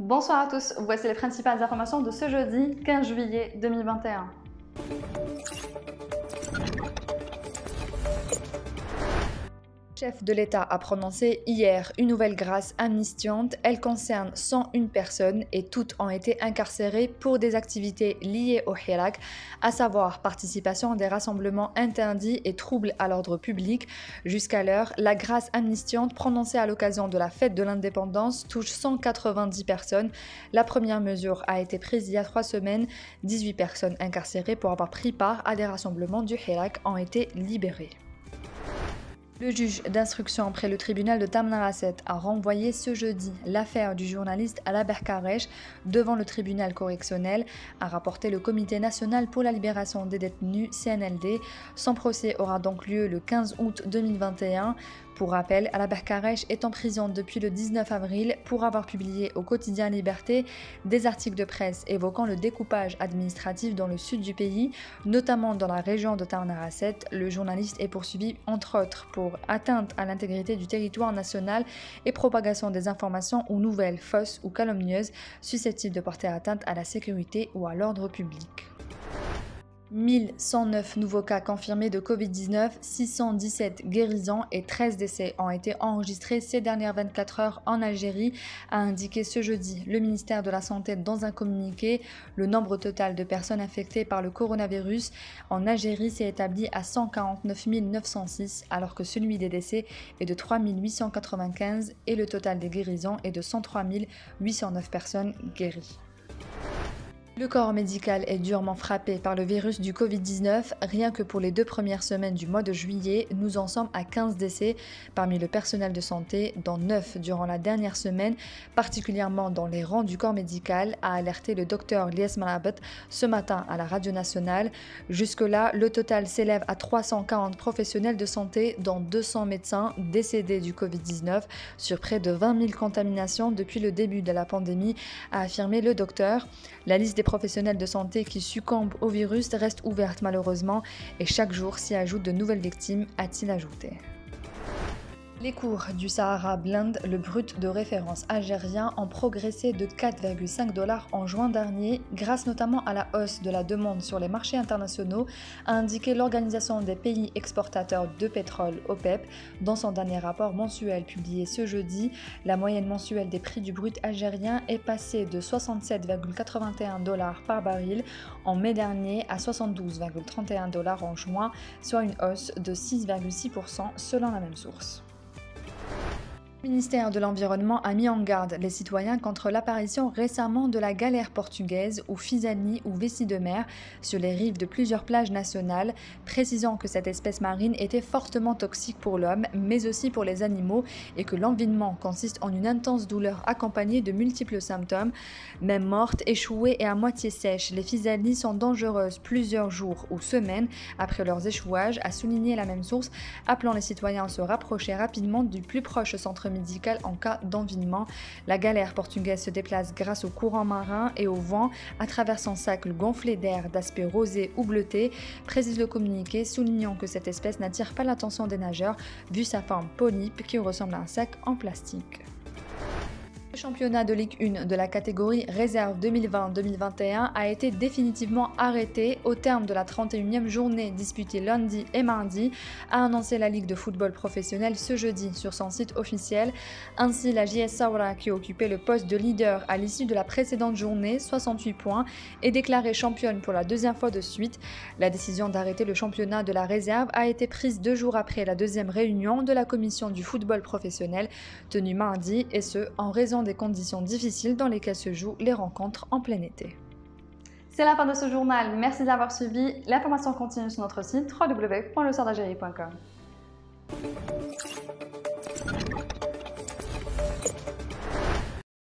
Bonsoir à tous, voici les principales informations de ce jeudi 15 juillet 2021. Le chef de l'État a prononcé hier une nouvelle grâce amnistiante. Elle concerne 101 personnes et toutes ont été incarcérées pour des activités liées au Hirak, à savoir participation à des rassemblements interdits et troubles à l'ordre public. Jusqu'alors, la grâce amnistiante prononcée à l'occasion de la fête de l'indépendance touche 190 personnes. La première mesure a été prise il y a 3 semaines. 18 personnes incarcérées pour avoir pris part à des rassemblements du Hirak ont été libérées. Le juge d'instruction près le tribunal de Tamanrasset a renvoyé ce jeudi l'affaire du journaliste Ala Berkaresh devant le tribunal correctionnel, a rapporté le Comité national pour la libération des détenus CNLD. Son procès aura donc lieu le 15 août 2021. Pour rappel, Ala Berkaresh est en prison depuis le 19 avril pour avoir publié au quotidien Liberté des articles de presse évoquant le découpage administratif dans le sud du pays, notamment dans la région de Tamanrasset. Le journaliste est poursuivi entre autres pour atteinte à l'intégrité du territoire national et propagation des informations ou nouvelles fausses ou calomnieuses susceptibles de porter atteinte à la sécurité ou à l'ordre public. 1109 nouveaux cas confirmés de Covid-19, 617 guérisons et 13 décès ont été enregistrés ces dernières 24 heures en Algérie, a indiqué ce jeudi le ministère de la Santé dans un communiqué. Le nombre total de personnes infectées par le coronavirus en Algérie s'est établi à 149 906, alors que celui des décès est de 3 895 et le total des guérisons est de 103 809 personnes guéries. Le corps médical est durement frappé par le virus du Covid-19. Rien que pour les 2 premières semaines du mois de juillet, nous en sommes à 15 décès parmi le personnel de santé, dont 9 durant la dernière semaine, particulièrement dans les rangs du corps médical, a alerté le docteur Lies Malabet ce matin à la radio nationale. Jusque-là, le total s'élève à 340 professionnels de santé, dont 200 médecins décédés du Covid-19 sur près de 20 000 contaminations depuis le début de la pandémie, a affirmé le docteur. La liste des professionnels de santé qui succombent au virus reste ouverte malheureusement et chaque jour s'y ajoutent de nouvelles victimes, a-t-il ajouté. Les cours du Sahara Blend, le brut de référence algérien, ont progressé de 4,5 $ en juin dernier, grâce notamment à la hausse de la demande sur les marchés internationaux, a indiqué l'Organisation des pays exportateurs de pétrole OPEP dans son dernier rapport mensuel publié ce jeudi. La moyenne mensuelle des prix du brut algérien est passée de 67,81 $ par baril en mai dernier à 72,31 $ en juin, soit une hausse de 6,6% selon la même source. Le ministère de l'Environnement a mis en garde les citoyens contre l'apparition récemment de la galère portugaise ou Fisani ou vessie de mer sur les rives de plusieurs plages nationales, précisant que cette espèce marine était fortement toxique pour l'homme, mais aussi pour les animaux, et que l'envinement consiste en une intense douleur accompagnée de multiples symptômes. Même mortes, échouées et à moitié sèches, les Fisani sont dangereuses plusieurs jours ou semaines après leurs échouages, a souligné la même source, appelant les citoyens à se rapprocher rapidement du plus proche centre médical en cas d'envinement. La galère portugaise se déplace grâce au courant marin et au vent à travers son sac gonflé d'air d'aspect rosé ou bleuté, précise le communiqué, soulignant que cette espèce n'attire pas l'attention des nageurs vu sa forme polype qui ressemble à un sac en plastique. Le championnat de Ligue 1 de la catégorie réserve 2020-2021 a été définitivement arrêté au terme de la 31e journée disputée lundi et mardi, a annoncé la Ligue de football professionnel ce jeudi sur son site officiel. Ainsi, la JS Saoura, qui occupait le poste de leader à l'issue de la précédente journée, 68 points, est déclarée championne pour la 2e fois de suite. La décision d'arrêter le championnat de la réserve a été prise 2 jours après la 2e réunion de la commission du football professionnel tenue mardi, et ce en raison des conditions difficiles dans lesquelles se jouent les rencontres en plein été. C'est la fin de ce journal, merci d'avoir suivi. L'information continue sur notre site www.lesoirdalgerie.com.